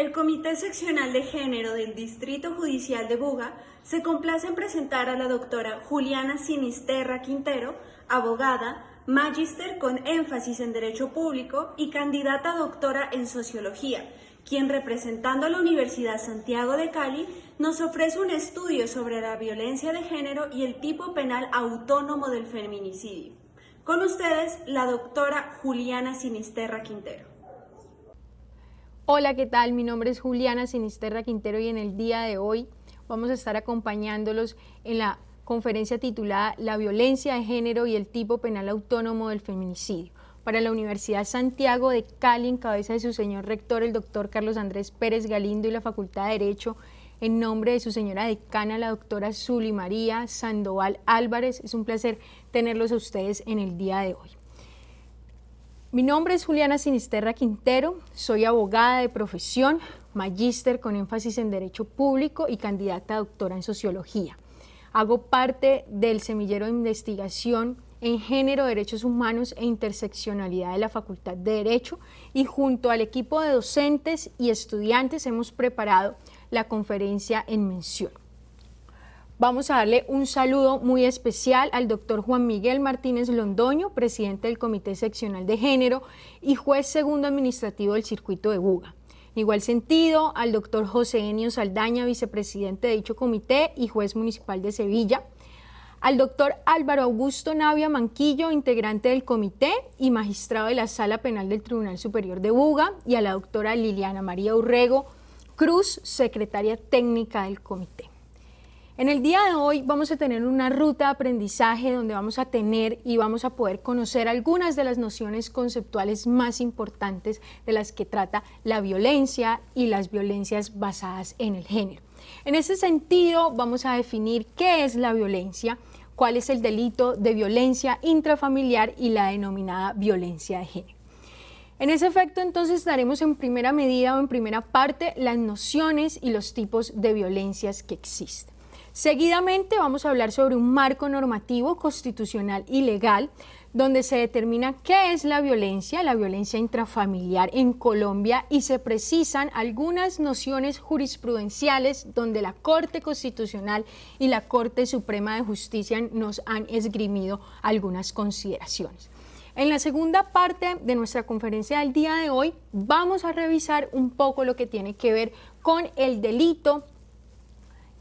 El Comité Seccional de Género del Distrito Judicial de Buga se complace en presentar a la doctora Juliana Sinisterra Quintero, abogada, magíster con énfasis en Derecho Público y candidata a doctora en Sociología, quien representando a la Universidad Santiago de Cali nos ofrece un estudio sobre la violencia de género y el tipo penal autónomo del feminicidio. Con ustedes, la doctora Juliana Sinisterra Quintero. Hola, ¿qué tal? Mi nombre es Juliana Sinisterra Quintero y en el día de hoy vamos a estar acompañándolos en la conferencia titulada La violencia de género y el tipo penal autónomo del feminicidio para la Universidad Santiago de Cali en cabeza de su señor rector, el doctor Carlos Andrés Pérez Galindo, y la Facultad de Derecho en nombre de su señora decana, la doctora Zuli María Sandoval Álvarez. Es un placer tenerlos a ustedes en el día de hoy. Mi nombre es Juliana Sinisterra Quintero, soy abogada de profesión, magíster con énfasis en Derecho Público y candidata a doctora en Sociología. Hago parte del semillero de investigación en Género, Derechos Humanos e Interseccionalidad de la Facultad de Derecho y junto al equipo de docentes y estudiantes hemos preparado la conferencia en mención. Vamos a darle un saludo muy especial al doctor Juan Miguel Martínez Londoño, presidente del Comité Seccional de Género y juez segundo administrativo del Circuito de Buga. En igual sentido, al doctor José Enio Saldaña, vicepresidente de dicho comité y juez municipal de Sevilla. Al doctor Álvaro Augusto Navia Manquillo, integrante del comité y magistrado de la Sala Penal del Tribunal Superior de Buga. Y a la doctora Liliana María Urrego Cruz, secretaria técnica del comité. En el día de hoy vamos a tener una ruta de aprendizaje donde vamos a tener y vamos a poder conocer algunas de las nociones conceptuales más importantes de las que trata la violencia y las violencias basadas en el género. En ese sentido vamos a definir qué es la violencia, cuál es el delito de violencia intrafamiliar y la denominada violencia de género. En ese efecto, entonces, daremos en primera medida o en primera parte las nociones y los tipos de violencias que existen. Seguidamente vamos a hablar sobre un marco normativo constitucional y legal donde se determina qué es la violencia intrafamiliar en Colombia y se precisan algunas nociones jurisprudenciales donde la Corte Constitucional y la Corte Suprema de Justicia nos han esgrimido algunas consideraciones. En la segunda parte de nuestra conferencia del día de hoy vamos a revisar un poco lo que tiene que ver con el delito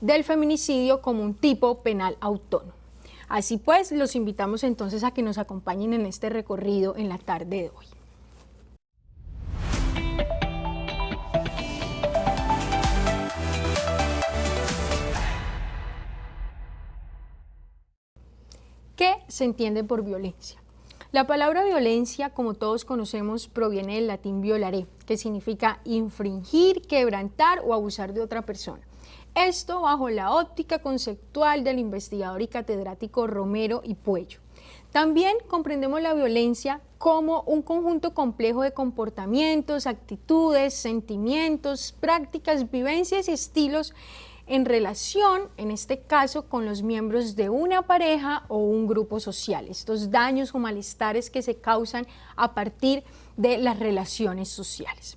del feminicidio como un tipo penal autónomo. Así pues, los invitamos entonces a que nos acompañen en este recorrido en la tarde de hoy. ¿Qué se entiende por violencia? La palabra violencia, como todos conocemos, proviene del latín violare, que significa infringir, quebrantar o abusar de otra persona. Esto bajo la óptica conceptual del investigador y catedrático Romero y Puello. También comprendemos la violencia como un conjunto complejo de comportamientos, actitudes, sentimientos, prácticas, vivencias y estilos en relación, en este caso, con los miembros de una pareja o un grupo social. Estos daños o malestares que se causan a partir de las relaciones sociales.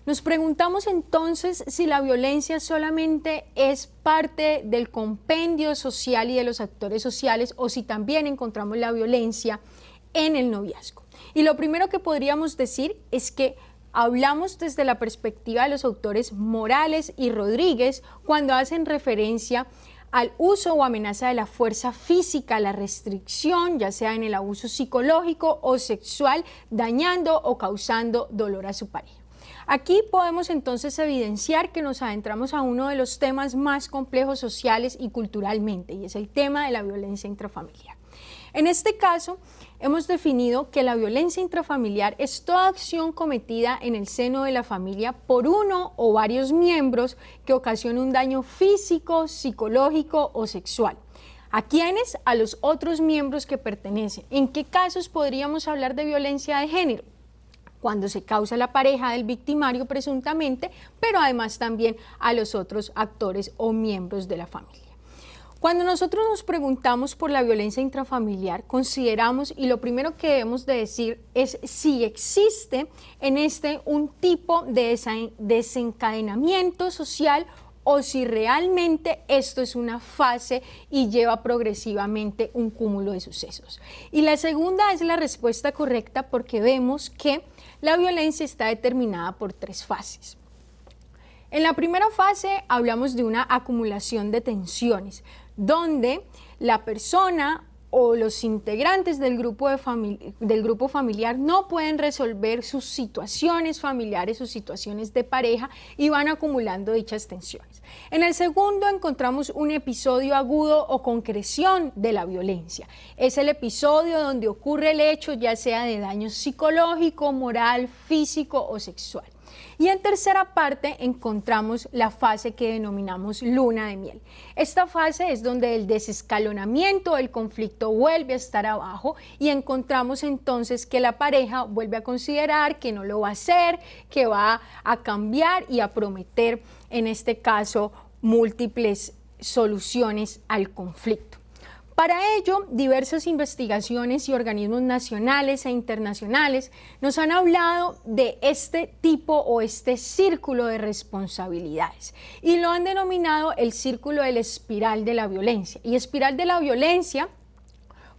Nos preguntamos entonces si la violencia solamente es parte del compendio social y de los actores sociales o si también encontramos la violencia en el noviazgo. Y lo primero que podríamos decir es que hablamos desde la perspectiva de los autores Morales y Rodríguez cuando hacen referencia al uso o amenaza de la fuerza física, la restricción, ya sea en el abuso psicológico o sexual, dañando o causando dolor a su pareja. Aquí podemos entonces evidenciar que nos adentramos a uno de los temas más complejos sociales y culturalmente, y es el tema de la violencia intrafamiliar. En este caso, hemos definido que la violencia intrafamiliar es toda acción cometida en el seno de la familia por uno o varios miembros que ocasiona un daño físico, psicológico o sexual. ¿A quiénes? A los otros miembros que pertenecen. ¿En qué casos podríamos hablar de violencia de género? Cuando se causa a la pareja del victimario presuntamente, pero además también a los otros actores o miembros de la familia. Cuando nosotros nos preguntamos por la violencia intrafamiliar, consideramos, y lo primero que debemos de decir es si existe en un tipo de desencadenamiento social o si realmente esto es una fase y lleva progresivamente un cúmulo de sucesos. Y la segunda es la respuesta correcta porque vemos que la violencia está determinada por 3 fases. En la primera fase hablamos de una acumulación de tensiones, donde la persona o los integrantes del grupo familiar no pueden resolver sus situaciones familiares, sus situaciones de pareja y van acumulando dichas tensiones. En el segundo encontramos un episodio agudo o concreción de la violencia. Es el episodio donde ocurre el hecho ya sea de daño psicológico, moral, físico o sexual. Y en tercera parte encontramos la fase que denominamos luna de miel. Esta fase es donde el desescalonamiento del conflicto vuelve a estar abajo y encontramos entonces que la pareja vuelve a considerar que no lo va a hacer, que va a cambiar y a prometer, en este caso, múltiples soluciones al conflicto. Para ello, diversas investigaciones y organismos nacionales e internacionales nos han hablado de este tipo o este círculo de responsabilidades y lo han denominado el círculo de la espiral de la violencia. Y espiral de la violencia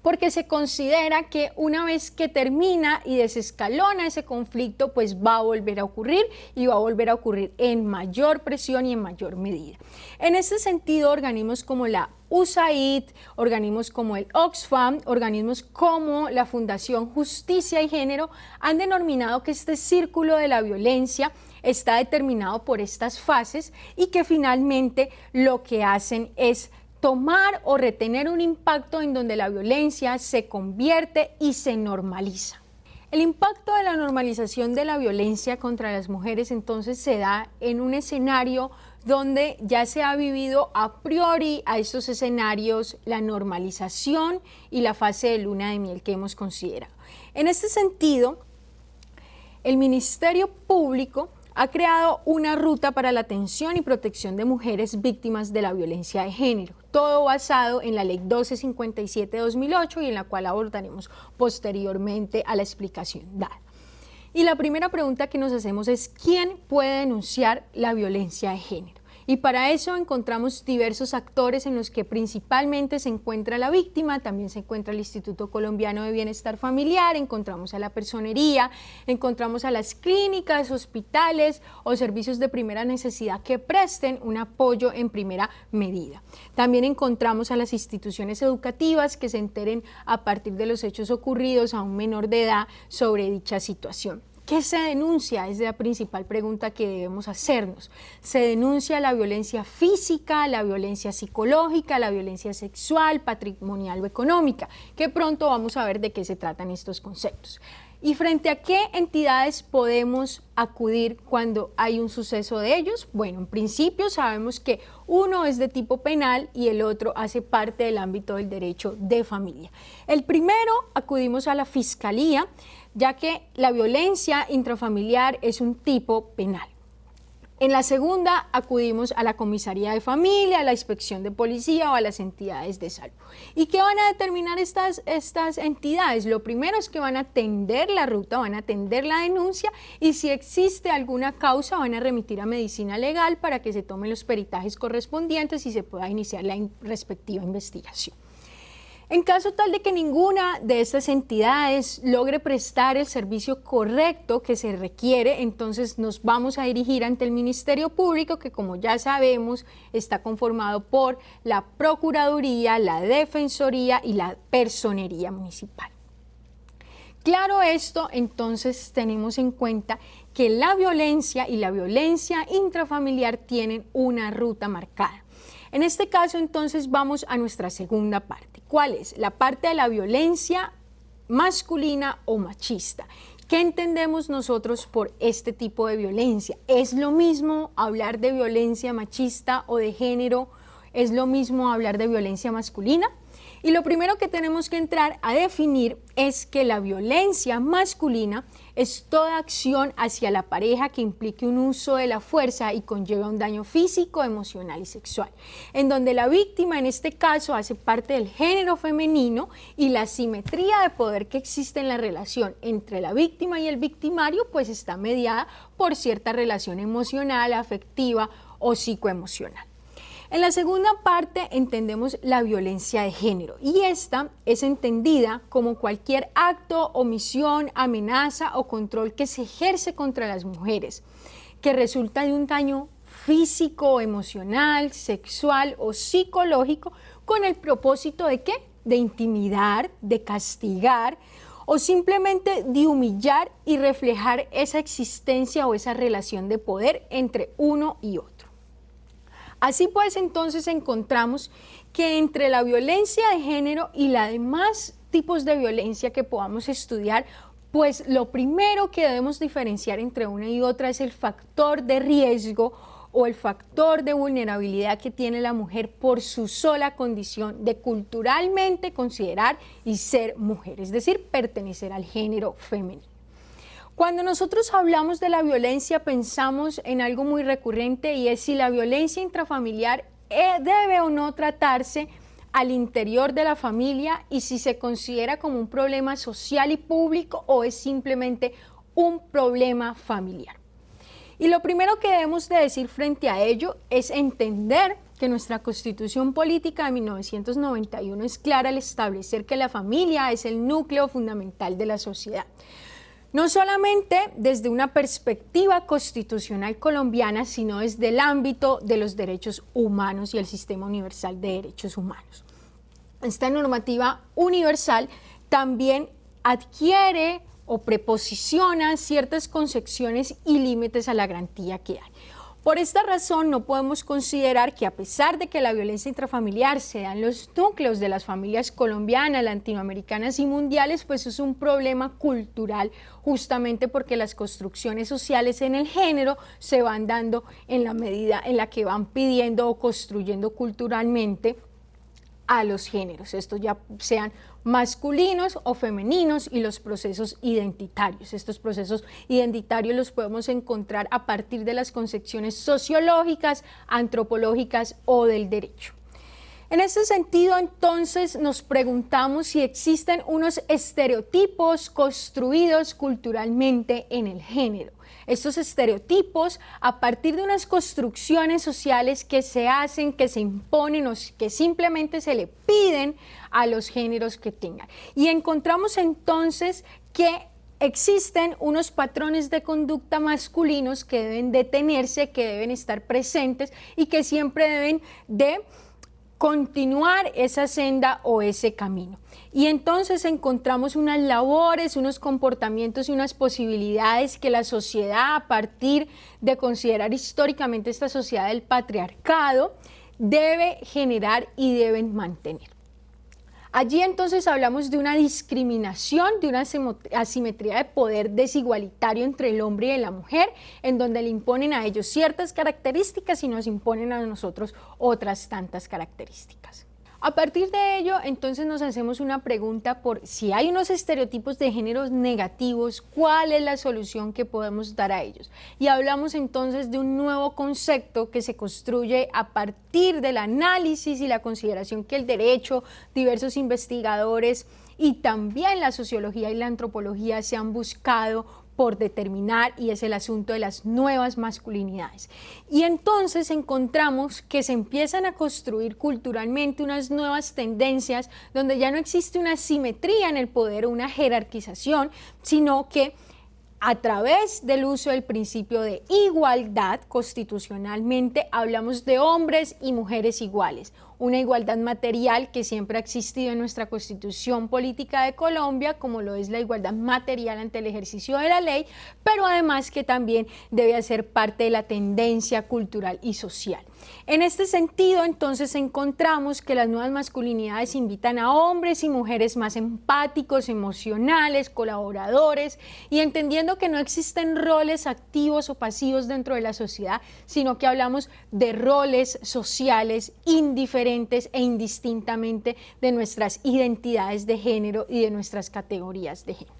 porque se considera que una vez que termina y desescalona ese conflicto, pues va a volver a ocurrir y va a volver a ocurrir en mayor presión y en mayor medida. En este sentido, organismos como la USAID, organismos como el Oxfam, organismos como la Fundación Justicia y Género han denominado que este círculo de la violencia está determinado por estas fases y que finalmente lo que hacen es tomar o retener un impacto en donde la violencia se convierte y se normaliza. El impacto de la normalización de la violencia contra las mujeres entonces se da en un escenario donde ya se ha vivido a priori a estos escenarios la normalización y la fase de luna de miel que hemos considerado. En este sentido, el Ministerio Público ha creado una ruta para la atención y protección de mujeres víctimas de la violencia de género, todo basado en la Ley 1257/2008 y en la cual abordaremos posteriormente a la explicación dada. Y la primera pregunta que nos hacemos es ¿quién puede denunciar la violencia de género? Y para eso encontramos diversos actores en los que principalmente se encuentra la víctima, también se encuentra el Instituto Colombiano de Bienestar Familiar, encontramos a la personería, encontramos a las clínicas, hospitales o servicios de primera necesidad que presten un apoyo en primera medida. También encontramos a las instituciones educativas que se enteren a partir de los hechos ocurridos a un menor de edad sobre dicha situación. ¿Qué se denuncia? Es la principal pregunta que debemos hacernos. Se denuncia la violencia física, la violencia psicológica, la violencia sexual, patrimonial o económica, que pronto vamos a ver de qué se tratan estos conceptos. ¿Y frente a qué entidades podemos acudir cuando hay un suceso de ellos? Bueno, en principio sabemos que uno es de tipo penal y el otro hace parte del ámbito del derecho de familia. El primero, acudimos a la Fiscalía, ya que la violencia intrafamiliar es un tipo penal. En la segunda, acudimos a la comisaría de familia, a la inspección de policía o a las entidades de salud. ¿Y qué van a determinar estas entidades? Lo primero es que van a atender la ruta, van a atender la denuncia y si existe alguna causa van a remitir a medicina legal para que se tomen los peritajes correspondientes y se pueda iniciar la respectiva investigación. En caso tal de que ninguna de estas entidades logre prestar el servicio correcto que se requiere, entonces nos vamos a dirigir ante el Ministerio Público, que como ya sabemos está conformado por la Procuraduría, la Defensoría y la Personería Municipal. Claro esto, entonces tenemos en cuenta que la violencia y la violencia intrafamiliar tienen una ruta marcada. En este caso, entonces, vamos a nuestra segunda parte. ¿Cuál es? La parte de la violencia masculina o machista. ¿Qué entendemos nosotros por este tipo de violencia? ¿Es lo mismo hablar de violencia machista o de género? ¿Es lo mismo hablar de violencia masculina? Y lo primero que tenemos que entrar a definir es que la violencia masculina es toda acción hacia la pareja que implique un uso de la fuerza y conlleva un daño físico, emocional y sexual, en donde la víctima en este caso hace parte del género femenino y la simetría de poder que existe en la relación entre la víctima y el victimario pues está mediada por cierta relación emocional, afectiva o psicoemocional. En la segunda parte entendemos la violencia de género y esta es entendida como cualquier acto, omisión, amenaza o control que se ejerce contra las mujeres, que resulta de un daño físico, emocional, sexual o psicológico con el propósito ¿de qué? De intimidar, de castigar o simplemente de humillar y reflejar esa existencia o esa relación de poder entre uno y otro. Así pues, entonces encontramos que entre la violencia de género y los demás tipos de violencia que podamos estudiar, pues lo primero que debemos diferenciar entre una y otra es el factor de riesgo o el factor de vulnerabilidad que tiene la mujer por su sola condición de culturalmente considerar y ser mujer, es decir, pertenecer al género femenino. Cuando nosotros hablamos de la violencia pensamos en algo muy recurrente y es si la violencia intrafamiliar debe o no tratarse al interior de la familia y si se considera como un problema social y público o es simplemente un problema familiar. Y lo primero que debemos de decir frente a ello es entender que nuestra Constitución Política de 1991 es clara al establecer que la familia es el núcleo fundamental de la sociedad. No solamente desde una perspectiva constitucional colombiana, sino desde el ámbito de los derechos humanos y el Sistema Universal de Derechos Humanos. Esta normativa universal también adquiere o preposiciona ciertas concepciones y límites a la garantía que hay. Por esta razón no podemos considerar que a pesar de que la violencia intrafamiliar se da en los núcleos de las familias colombianas, latinoamericanas y mundiales, pues es un problema cultural justamente porque las construcciones sociales en el género se van dando en la medida en la que van pidiendo o construyendo culturalmente a los géneros, estos ya sean masculinos o femeninos y los procesos identitarios. Estos procesos identitarios los podemos encontrar a partir de las concepciones sociológicas, antropológicas o del derecho. En este sentido, entonces, nos preguntamos si existen unos estereotipos construidos culturalmente en el género. Estos estereotipos a partir de unas construcciones sociales que se hacen, que se imponen o que simplemente se le piden a los géneros que tengan. Y encontramos entonces que existen unos patrones de conducta masculinos que deben detenerse, que deben estar presentes y que siempre deben de continuar esa senda o ese camino. Y entonces encontramos unas labores, unos comportamientos y unas posibilidades que la sociedad, a partir de considerar históricamente esta sociedad del patriarcado, debe generar y deben mantener. Allí entonces hablamos de una discriminación, de una asimetría de poder desigualitario entre el hombre y la mujer, en donde le imponen a ellos ciertas características y nos imponen a nosotros otras tantas características. A partir de ello, entonces nos hacemos una pregunta por si hay unos estereotipos de géneros negativos, ¿cuál es la solución que podemos dar a ellos? Y hablamos entonces de un nuevo concepto que se construye a partir del análisis y la consideración que el derecho, diversos investigadores y también la sociología y la antropología se han buscado por determinar, y es el asunto de las nuevas masculinidades. Y entonces encontramos que se empiezan a construir culturalmente unas nuevas tendencias donde ya no existe una simetría en el poder o una jerarquización, sino que a través del uso del principio de igualdad constitucionalmente hablamos de hombres y mujeres iguales, una igualdad material que siempre ha existido en nuestra Constitución Política de Colombia, como lo es la igualdad material ante el ejercicio de la ley, pero además que también debe ser parte de la tendencia cultural y social. En este sentido, entonces, encontramos que las nuevas masculinidades invitan a hombres y mujeres más empáticos, emocionales, colaboradores, y entendiendo que no existen roles activos o pasivos dentro de la sociedad, sino que hablamos de roles sociales indiferentes diferentes e indistintamente de nuestras identidades de género y de nuestras categorías de género.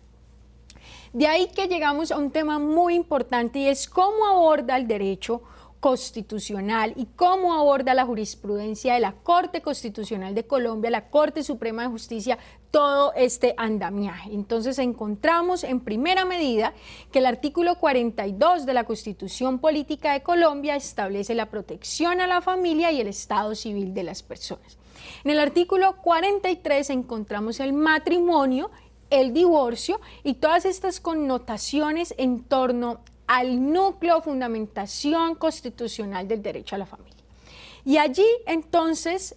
De ahí que llegamos a un tema muy importante y es cómo aborda el derecho constitucional y cómo aborda la jurisprudencia de la Corte Constitucional de Colombia, la Corte Suprema de Justicia, todo este andamiaje. Entonces encontramos en primera medida que el artículo 42 de la Constitución Política de Colombia establece la protección a la familia y el estado civil de las personas. En el artículo 43 encontramos el matrimonio, el divorcio y todas estas connotaciones en torno al núcleo, fundamentación constitucional del derecho a la familia. Y allí, entonces,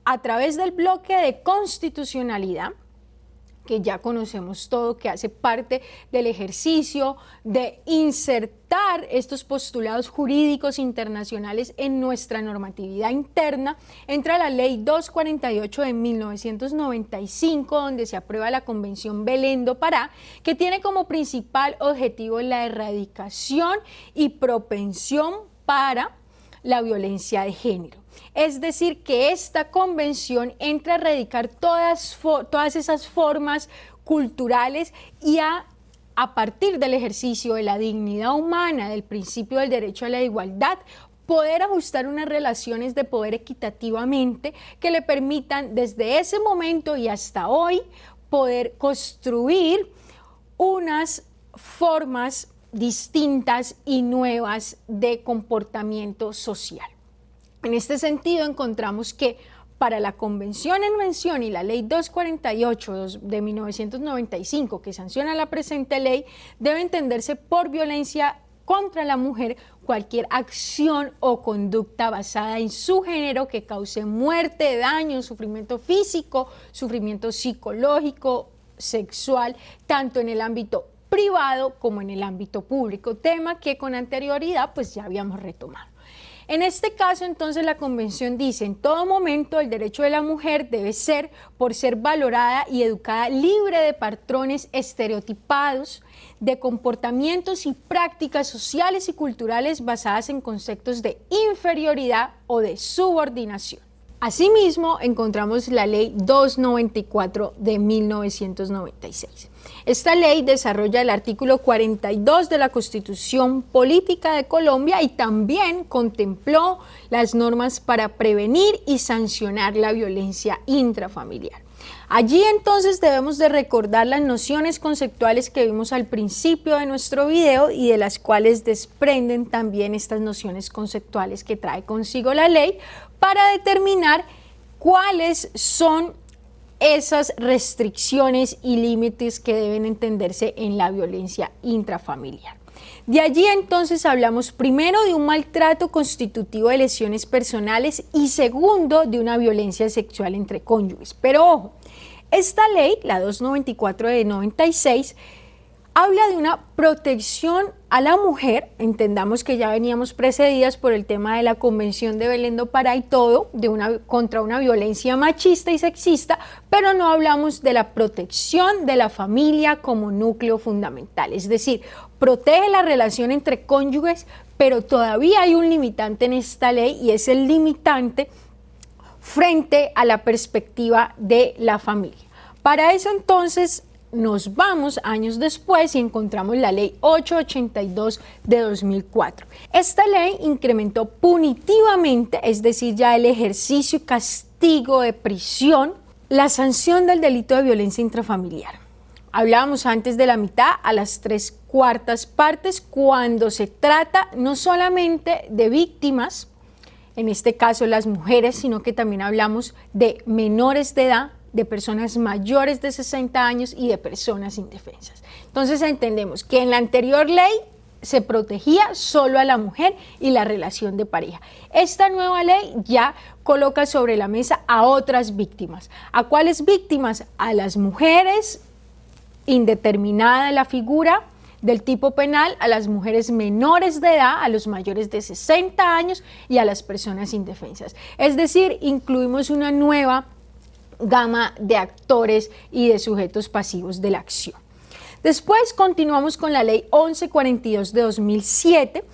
a través del bloque de constitucionalidad, que ya conocemos todo, que hace parte del ejercicio de insertar estos postulados jurídicos internacionales en nuestra normatividad interna, entra la Ley 248 de 1995, donde se aprueba la Convención Belén do Pará, que tiene como principal objetivo la erradicación y propensión para la violencia de género. Es decir, que esta convención entra a erradicar todas esas formas culturales y a partir del ejercicio de la dignidad humana, del principio del derecho a la igualdad, poder ajustar unas relaciones de poder equitativamente que le permitan desde ese momento y hasta hoy poder construir unas formas distintas y nuevas de comportamiento social. En este sentido encontramos que para la Convención en mención y la Ley 248 de 1995 que sanciona la presente ley, debe entenderse por violencia contra la mujer cualquier acción o conducta basada en su género que cause muerte, daño, sufrimiento físico, sufrimiento psicológico, sexual, tanto en el ámbito privado como en el ámbito público, tema que con anterioridad pues ya habíamos retomado. En este caso, entonces, la Convención dice, en todo momento el derecho de la mujer debe ser, por ser valorada y educada, libre de patrones estereotipados, de comportamientos y prácticas sociales y culturales basadas en conceptos de inferioridad o de subordinación. Asimismo, encontramos la Ley 294 de 1996. Esta ley desarrolla el artículo 42 de la Constitución Política de Colombia y también contempló las normas para prevenir y sancionar la violencia intrafamiliar. Allí entonces debemos de recordar las nociones conceptuales que vimos al principio de nuestro video y de las cuales desprenden también estas nociones conceptuales que trae consigo la ley para determinar cuáles son esas restricciones y límites que deben entenderse en la violencia intrafamiliar. De allí entonces hablamos primero de un maltrato constitutivo de lesiones personales y segundo de una violencia sexual entre cónyuges. Pero ojo, esta ley, la 294 de 96, habla de una protección a la mujer, entendamos que ya veníamos precedidas por el tema de la Convención de Belén do Pará y todo, contra una violencia machista y sexista, pero no hablamos de la protección de la familia como núcleo fundamental, es decir, protege la relación entre cónyuges, pero todavía hay un limitante en esta ley y es el limitante frente a la perspectiva de la familia. Para eso entonces nos vamos años después y encontramos la Ley 882 de 2004. Esta ley incrementó punitivamente, es decir, ya el ejercicio y castigo de prisión, la sanción del delito de violencia intrafamiliar. Hablábamos antes de la mitad a las 3/4 partes cuando se trata no solamente de víctimas, en este caso las mujeres, sino que también hablamos de menores de edad, de personas mayores de 60 años y de personas indefensas. Entonces entendemos que en la anterior ley se protegía solo a la mujer y la relación de pareja. Esta nueva ley ya coloca sobre la mesa a otras víctimas. ¿A cuáles víctimas? A las mujeres, indeterminada la figura del tipo penal, a las mujeres menores de edad, a los mayores de 60 años y a las personas indefensas. Es decir, incluimos una nueva gama de actores y de sujetos pasivos de la acción. Después continuamos con la Ley 1142 de 2007,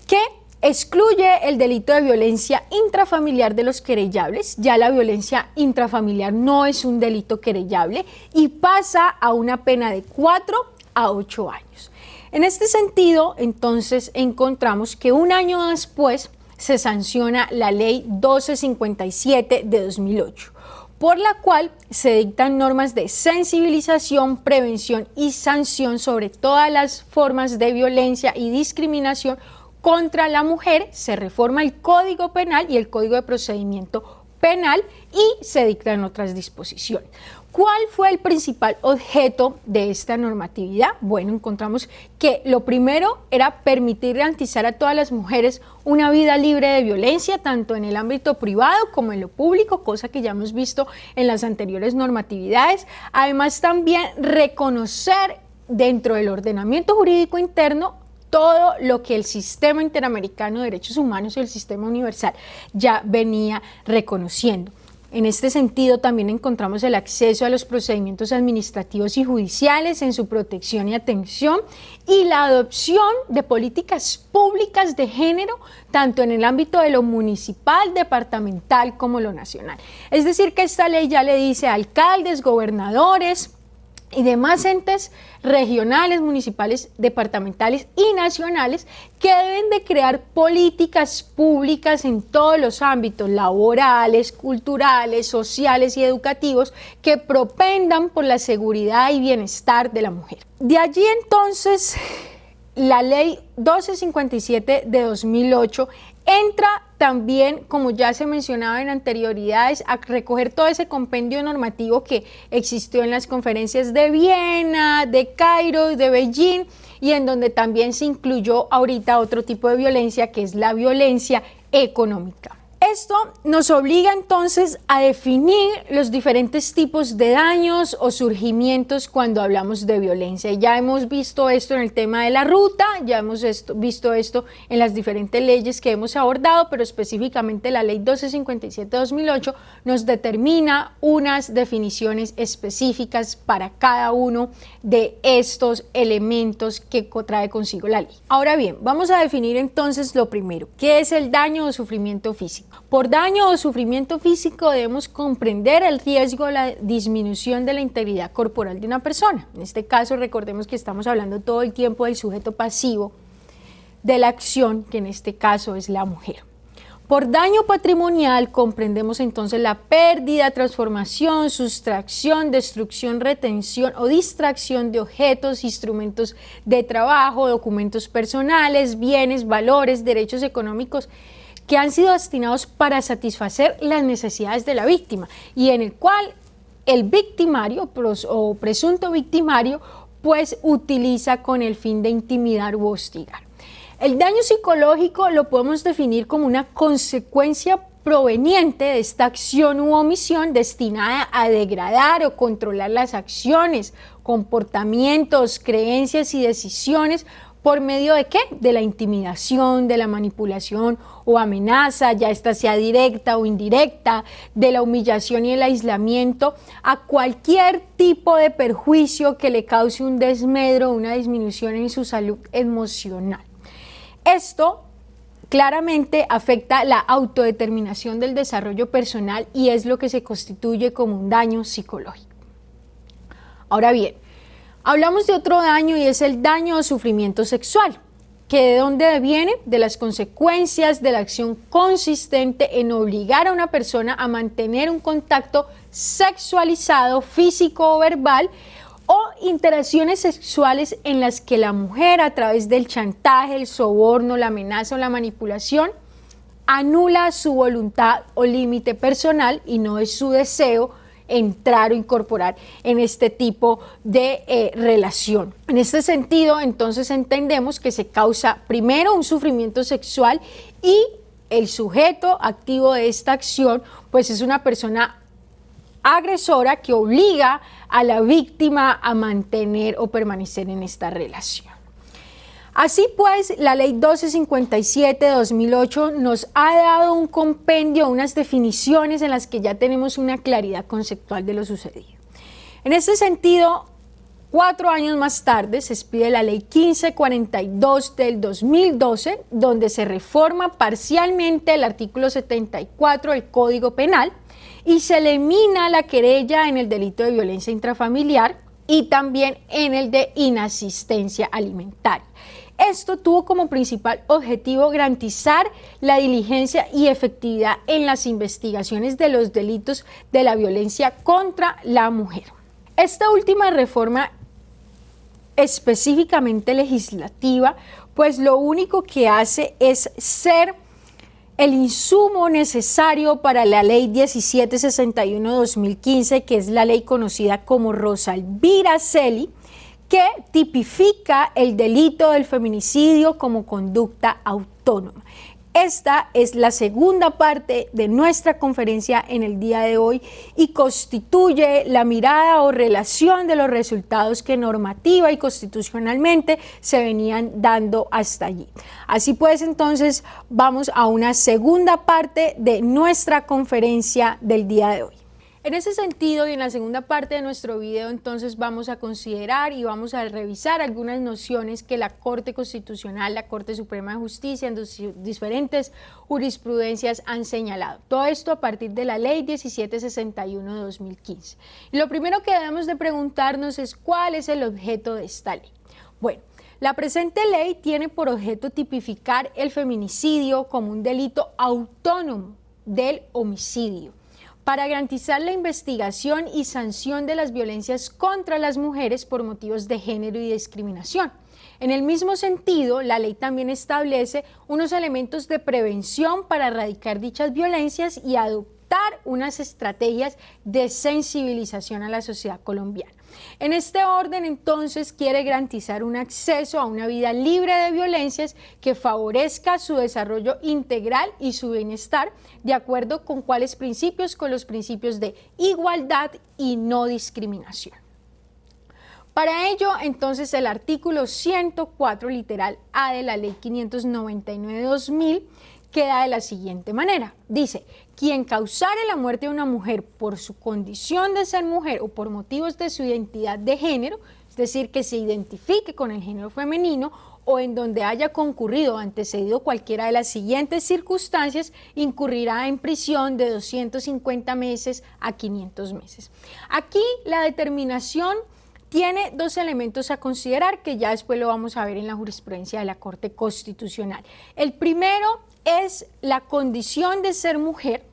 que excluye el delito de violencia intrafamiliar de los querellables. Ya la violencia intrafamiliar no es un delito querellable y pasa a una pena de 4 a 8 años. En este sentido, entonces, encontramos que un año después se sanciona la Ley 1257 de 2008, por la cual se dictan normas de sensibilización, prevención y sanción sobre todas las formas de violencia y discriminación contra la mujer. Se reforma el Código Penal y el Código de Procedimiento Penal y se dictan otras disposiciones. ¿Cuál fue el principal objeto de esta normatividad? Bueno, encontramos que lo primero era permitir garantizar a todas las mujeres una vida libre de violencia, tanto en el ámbito privado como en lo público, cosa que ya hemos visto en las anteriores normatividades. Además, también reconocer dentro del ordenamiento jurídico interno todo lo que el Sistema Interamericano de Derechos Humanos y el Sistema Universal ya venía reconociendo. En este sentido, también encontramos el acceso a los procedimientos administrativos y judiciales en su protección y atención y la adopción de políticas públicas de género, tanto en el ámbito de lo municipal, departamental como lo nacional. Es decir, que esta ley ya le dice a alcaldes, gobernadores y demás entes regionales, municipales, departamentales y nacionales que deben de crear políticas públicas en todos los ámbitos laborales, culturales, sociales y educativos que propendan por la seguridad y bienestar de la mujer. De allí entonces la Ley 1257 de 2008 entra también, como ya se mencionaba en anterioridades, a recoger todo ese compendio normativo que existió en las conferencias de Viena, de Cairo y de Beijing, y en donde también se incluyó ahorita otro tipo de violencia, que es la violencia económica. Esto nos obliga entonces a definir los diferentes tipos de daños o surgimientos cuando hablamos de violencia. Ya hemos visto esto en el tema de la ruta, ya hemos visto esto en las diferentes leyes que hemos abordado, pero específicamente la Ley 1257-2008 nos determina unas definiciones específicas para cada uno de estos elementos que trae consigo la ley. Ahora bien, vamos a definir entonces lo primero, ¿qué es el daño o sufrimiento físico? Por daño o sufrimiento físico debemos comprender el riesgo de la disminución de la integridad corporal de una persona. En este caso, recordemos que estamos hablando todo el tiempo del sujeto pasivo de la acción, que en este caso es la mujer. Por daño patrimonial comprendemos entonces la pérdida, transformación, sustracción, destrucción, retención o distracción de objetos, instrumentos de trabajo, documentos personales, bienes, valores, derechos económicos que han sido destinados para satisfacer las necesidades de la víctima y en el cual el victimario o presunto victimario pues utiliza con el fin de intimidar u hostigar. El daño psicológico lo podemos definir como una consecuencia proveniente de esta acción u omisión destinada a degradar o controlar las acciones, comportamientos, creencias y decisiones. ¿Por medio de qué? De la intimidación, de la manipulación o amenaza, ya esta sea directa o indirecta, de la humillación y el aislamiento, a cualquier tipo de perjuicio que le cause un desmedro o una disminución en su salud emocional. Esto claramente afecta la autodeterminación del desarrollo personal y es lo que se constituye como un daño psicológico. Ahora bien, hablamos de otro daño y es el daño o sufrimiento sexual, que ¿de dónde viene? De las consecuencias de la acción consistente en obligar a una persona a mantener un contacto sexualizado, físico o verbal, o interacciones sexuales en las que la mujer, a través del chantaje, el soborno, la amenaza o la manipulación, anula su voluntad o límite personal y no es su deseo entrar o incorporar en este tipo de relación. En este sentido, entonces entendemos que se causa primero un sufrimiento sexual y el sujeto activo de esta acción pues es una persona agresora que obliga a la víctima a mantener o permanecer en esta relación. Así pues, la Ley 1257 de 2008 nos ha dado un compendio, unas definiciones en las que ya tenemos una claridad conceptual de lo sucedido. En este sentido, 4 años más tarde se expide la Ley 1542 del 2012, donde se reforma parcialmente el artículo 74 del Código Penal y se elimina la querella en el delito de violencia intrafamiliar y también en el de inasistencia alimentaria. Esto tuvo como principal objetivo garantizar la diligencia y efectividad en las investigaciones de los delitos de la violencia contra la mujer. Esta última reforma específicamente legislativa, pues lo único que hace es ser el insumo necesario para la Ley 1761-2015, que es la ley conocida como Rosa Elvira Celi, que tipifica el delito del feminicidio como conducta autónoma. Esta es la segunda parte de nuestra conferencia en el día de hoy y constituye la mirada o relación de los resultados que normativa y constitucionalmente se venían dando hasta allí. Así pues, entonces, vamos a una segunda parte de nuestra conferencia del día de hoy. En ese sentido y en la segunda parte de nuestro video, entonces vamos a considerar y vamos a revisar algunas nociones que la Corte Constitucional, la Corte Suprema de Justicia en diferentes jurisprudencias han señalado. Todo esto a partir de la Ley 1761 de 2015. Y lo primero que debemos de preguntarnos es ¿cuál es el objeto de esta ley? Bueno, la presente ley tiene por objeto tipificar el feminicidio como un delito autónomo del homicidio, para garantizar la investigación y sanción de las violencias contra las mujeres por motivos de género y discriminación. En el mismo sentido, la ley también establece unos elementos de prevención para erradicar dichas violencias y adoptar unas estrategias de sensibilización a la sociedad colombiana. En este orden, entonces, quiere garantizar un acceso a una vida libre de violencias que favorezca su desarrollo integral y su bienestar, de acuerdo con cuáles principios, con los principios de igualdad y no discriminación. Para ello, entonces, el artículo 104, literal A de la Ley 599/2000, queda de la siguiente manera. Dice, quien causare la muerte de una mujer por su condición de ser mujer o por motivos de su identidad de género, es decir, que se identifique con el género femenino o en donde haya concurrido o antecedido cualquiera de las siguientes circunstancias, incurrirá en prisión de 250 meses a 500 meses. Aquí la determinación tiene dos elementos a considerar que ya después lo vamos a ver en la jurisprudencia de la Corte Constitucional. El primero es la condición de ser mujer,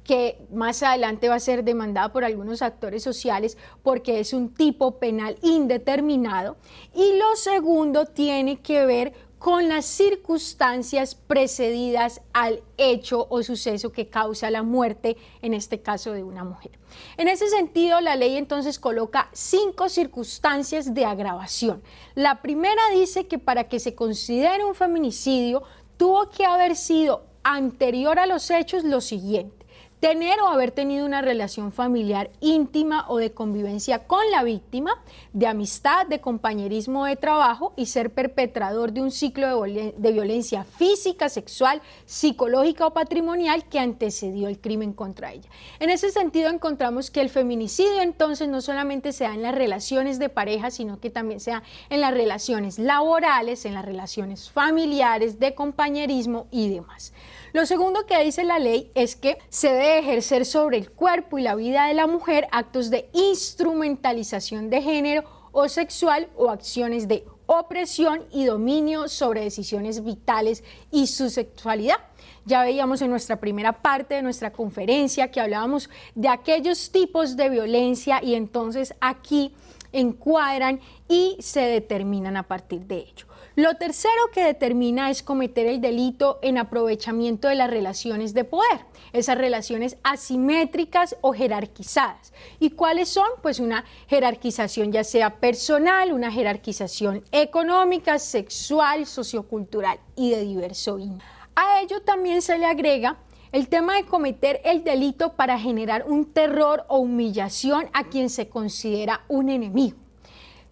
que más adelante va a ser demandada por algunos actores sociales porque es un tipo penal indeterminado. Y lo segundo tiene que ver con las circunstancias precedidas al hecho o suceso que causa la muerte, en este caso de una mujer. En ese sentido, la ley entonces coloca 5 circunstancias de agravación. La primera dice que para que se considere un feminicidio, tuvo que haber sido anterior a los hechos lo siguiente: tener o haber tenido una relación familiar íntima o de convivencia con la víctima, de amistad, de compañerismo de trabajo y ser perpetrador de un ciclo de violencia física, sexual, psicológica o patrimonial que antecedió el crimen contra ella. En ese sentido encontramos que el feminicidio entonces no solamente se da en las relaciones de pareja, sino que también se da en las relaciones laborales, en las relaciones familiares, de compañerismo y demás. Lo segundo que dice la ley es que se debe ejercer sobre el cuerpo y la vida de la mujer actos de instrumentalización de género o sexual o acciones de opresión y dominio sobre decisiones vitales y su sexualidad. Ya veíamos en nuestra primera parte de nuestra conferencia que hablábamos de aquellos tipos de violencia y entonces aquí encuadran y se determinan a partir de ello. Lo tercero que determina es cometer el delito en aprovechamiento de las relaciones de poder, esas relaciones asimétricas o jerarquizadas. ¿Y cuáles son? Pues una jerarquización ya sea personal, una jerarquización económica, sexual, sociocultural y de diverso índole. A ello también se le agrega el tema de cometer el delito para generar un terror o humillación a quien se considera un enemigo.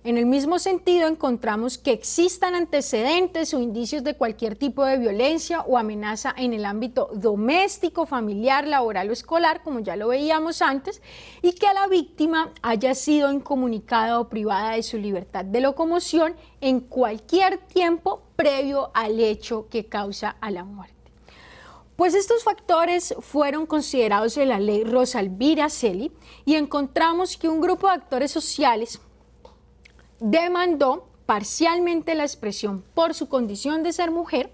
En el mismo sentido, encontramos que existan antecedentes o indicios de cualquier tipo de violencia o amenaza en el ámbito doméstico, familiar, laboral o escolar, como ya lo veíamos antes, y que la víctima haya sido incomunicada o privada de su libertad de locomoción en cualquier tiempo previo al hecho que causa a la muerte. Pues estos factores fueron considerados en la ley Rosalví-Araceli y encontramos que un grupo de actores sociales demandó parcialmente la expresión por su condición de ser mujer.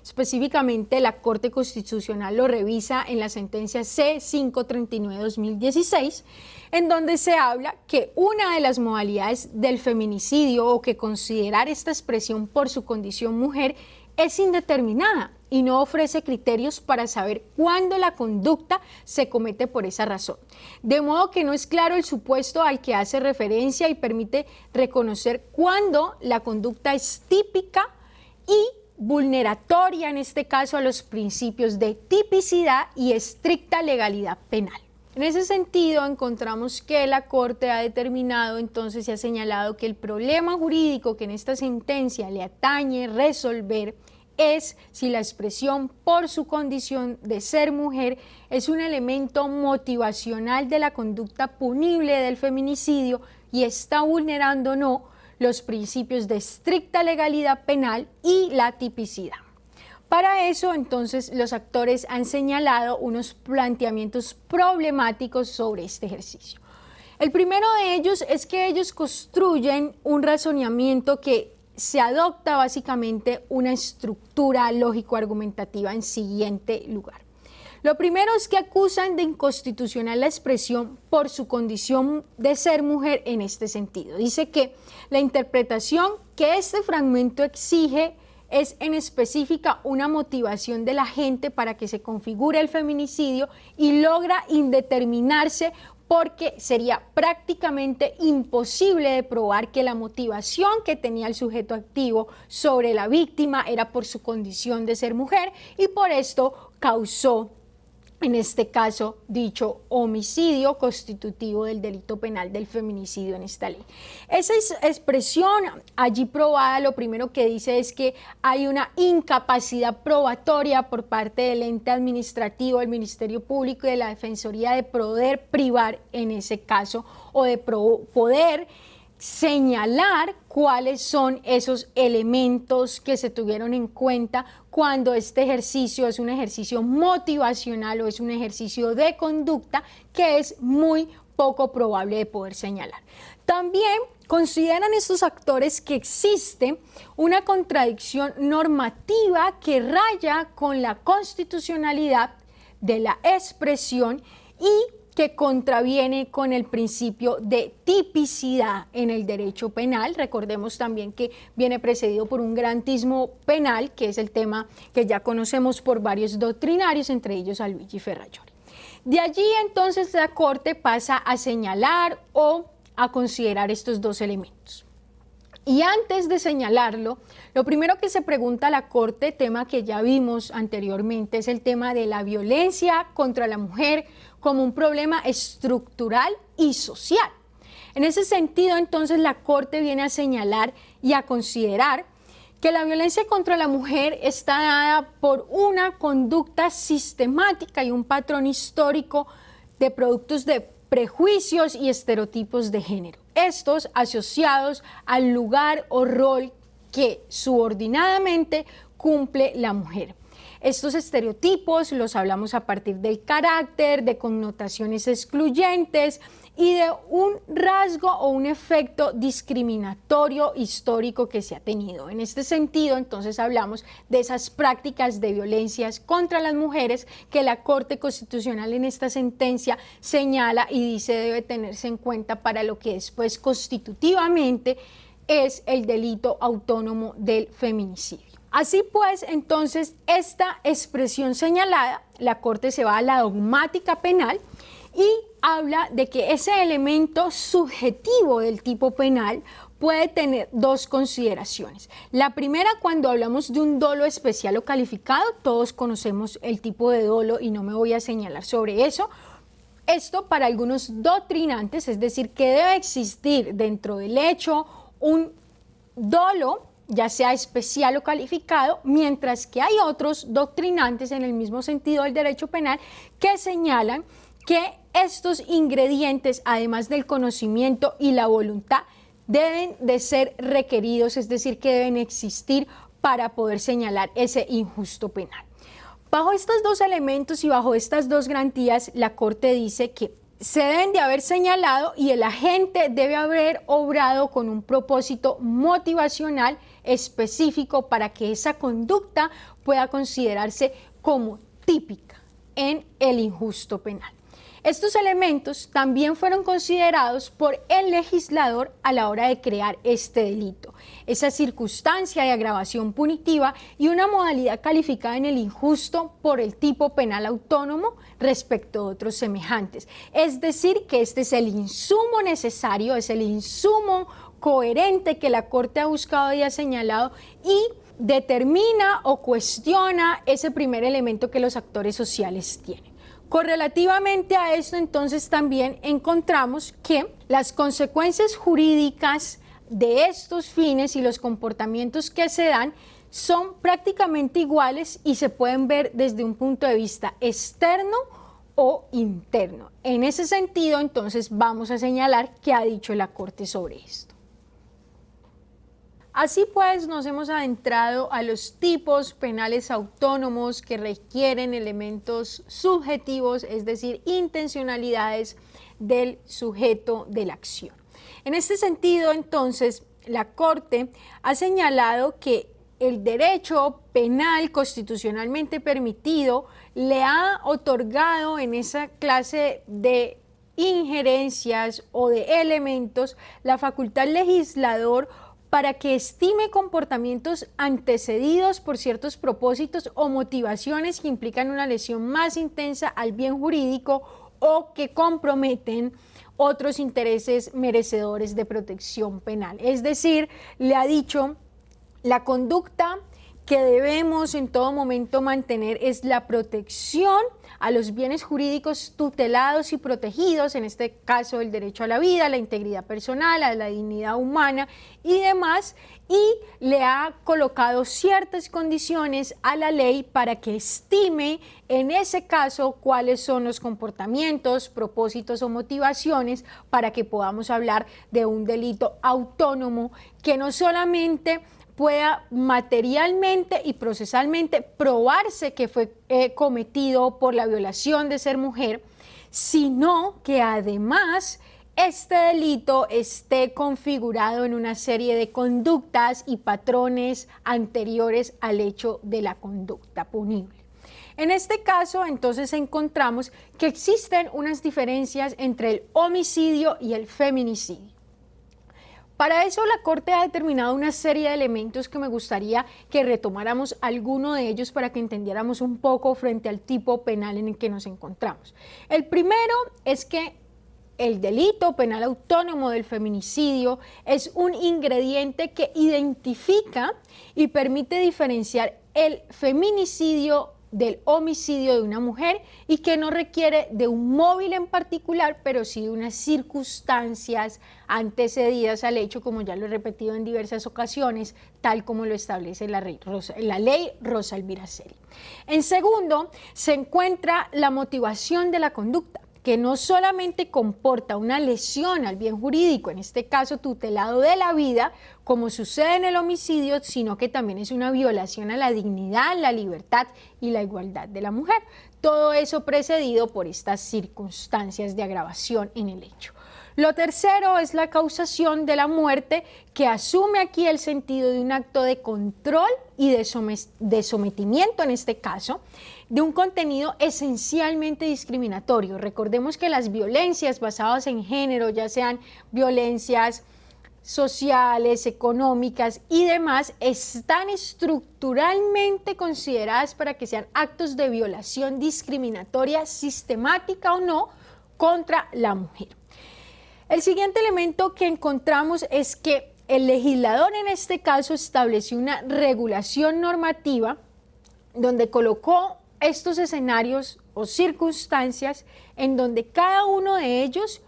Específicamente, la Corte Constitucional lo revisa en la sentencia C-539-2016, en donde se habla que una de las modalidades del feminicidio o que considerar esta expresión por su condición mujer es indeterminada y no ofrece criterios para saber cuándo la conducta se comete por esa razón. De modo que no es claro el supuesto al que hace referencia y permite reconocer cuándo la conducta es típica y vulneratoria, en este caso, a los principios de tipicidad y estricta legalidad penal. En ese sentido, encontramos que la Corte ha determinado entonces y ha señalado que el problema jurídico que en esta sentencia le atañe resolver es si la expresión por su condición de ser mujer es un elemento motivacional de la conducta punible del feminicidio y está vulnerando o no los principios de estricta legalidad penal y la tipicidad. Para eso, entonces, los actores han señalado unos planteamientos problemáticos sobre este ejercicio. El primero de ellos es que ellos construyen un razonamiento que se adopta básicamente una estructura lógico-argumentativa en siguiente lugar. Lo primero es que acusan de inconstitucional la expresión por su condición de ser mujer en este sentido. Dice que la interpretación que este fragmento exige es en específica una motivación de la gente para que se configure el feminicidio y logra indeterminarse porque sería prácticamente imposible de probar que la motivación que tenía el sujeto activo sobre la víctima era por su condición de ser mujer y por esto causó, en este caso, dicho homicidio constitutivo del delito penal del feminicidio en esta ley. Esa expresión allí probada, lo primero que dice es que hay una incapacidad probatoria por parte del ente administrativo, del Ministerio Público y de la Defensoría de poder privar en ese caso o de poder señalar cuáles son esos elementos que se tuvieron en cuenta cuando este ejercicio es un ejercicio motivacional o es un ejercicio de conducta que es muy poco probable de poder señalar. También consideran estos actores que existe una contradicción normativa que raya con la constitucionalidad de la expresión y que contraviene con el principio de tipicidad en el derecho penal. Recordemos también que viene precedido por un garantismo penal, que es el tema que ya conocemos por varios doctrinarios, entre ellos a Luigi Ferrajoli. De allí entonces la Corte pasa a señalar o a considerar estos dos elementos. Y antes de señalarlo, lo primero que se pregunta a la Corte, tema que ya vimos anteriormente, es el tema de la violencia contra la mujer como un problema estructural y social. En ese sentido, entonces, la Corte viene a señalar y a considerar que la violencia contra la mujer está dada por una conducta sistemática y un patrón histórico de productos de prejuicios y estereotipos de género. Estos asociados al lugar o rol que subordinadamente cumple la mujer. Estos estereotipos los hablamos a partir del carácter, de connotaciones excluyentes y de un rasgo o un efecto discriminatorio histórico que se ha tenido. En este sentido, entonces, hablamos de esas prácticas de violencias contra las mujeres que la Corte Constitucional en esta sentencia señala y dice debe tenerse en cuenta para lo que después constitutivamente es el delito autónomo del feminicidio. Así pues, entonces, esta expresión señalada, la Corte se va a la dogmática penal y habla de que ese elemento subjetivo del tipo penal puede tener dos consideraciones. La primera, cuando hablamos de un dolo especial o calificado, todos conocemos el tipo de dolo y no me voy a señalar sobre eso. Esto para algunos doctrinantes, es decir, que debe existir dentro del hecho un dolo, ya sea especial o calificado, mientras que hay otros doctrinantes en el mismo sentido del derecho penal que señalan que estos ingredientes, además del conocimiento y la voluntad, deben de ser requeridos, es decir, que deben existir para poder señalar ese injusto penal. Bajo estos dos elementos y bajo estas dos garantías, la Corte dice que se deben de haber señalado y el agente debe haber obrado con un propósito motivacional específico para que esa conducta pueda considerarse como típica en el injusto penal. Estos elementos también fueron considerados por el legislador a la hora de crear este delito. Esa circunstancia de agravación punitiva y una modalidad calificada en el injusto por el tipo penal autónomo respecto a otros semejantes. Es decir, que este es el insumo necesario, es el insumo coherente que la Corte ha buscado y ha señalado y determina o cuestiona ese primer elemento que los actores sociales tienen. Correlativamente a esto, entonces, también encontramos que las consecuencias jurídicas de estos fines y los comportamientos que se dan son prácticamente iguales y se pueden ver desde un punto de vista externo o interno. En ese sentido, entonces, vamos a señalar qué ha dicho la Corte sobre esto. Así pues, nos hemos adentrado a los tipos penales autónomos que requieren elementos subjetivos, es decir, intencionalidades del sujeto de la acción. En este sentido, entonces, la Corte ha señalado que el derecho penal constitucionalmente permitido le ha otorgado en esa clase de injerencias o de elementos la facultad legislador para que estime comportamientos antecedidos por ciertos propósitos o motivaciones que implican una lesión más intensa al bien jurídico o que comprometen otros intereses merecedores de protección penal. Es decir, le ha dicho, la conducta que debemos en todo momento mantener es la protección a los bienes jurídicos tutelados y protegidos, en este caso el derecho a la vida, a la integridad personal, a la dignidad humana y demás, y le ha colocado ciertas condiciones a la ley para que estime en ese caso cuáles son los comportamientos, propósitos o motivaciones para que podamos hablar de un delito autónomo que no solamente pueda materialmente y procesalmente probarse que fue cometido por la violación de ser mujer, sino que además este delito esté configurado en una serie de conductas y patrones anteriores al hecho de la conducta punible. En este caso, entonces, encontramos que existen unas diferencias entre el homicidio y el feminicidio. Para eso la Corte ha determinado una serie de elementos que me gustaría que retomáramos alguno de ellos para que entendiéramos un poco frente al tipo penal en el que nos encontramos. El primero es que el delito penal autónomo del feminicidio es un ingrediente que identifica y permite diferenciar el feminicidio del homicidio de una mujer y que no requiere de un móvil en particular, pero sí de unas circunstancias antecedidas al hecho, como ya lo he repetido en diversas ocasiones, tal como lo establece la ley Rosa Elvira Seri. En segundo, se encuentra la motivación de la conducta, que no solamente comporta una lesión al bien jurídico, en este caso tutelado de la vida, como sucede en el homicidio, sino que también es una violación a la dignidad, la libertad y la igualdad de la mujer. Todo eso precedido por estas circunstancias de agravación en el hecho. Lo tercero es la causación de la muerte, que asume aquí el sentido de un acto de control y de sometimiento, en este caso, de un contenido esencialmente discriminatorio. Recordemos que las violencias basadas en género, ya sean violencias sociales, económicas y demás, están estructuralmente consideradas para que sean actos de violación discriminatoria sistemática o no contra la mujer. El siguiente elemento que encontramos es que el legislador en este caso estableció una regulación normativa donde colocó estos escenarios o circunstancias en donde cada uno de ellos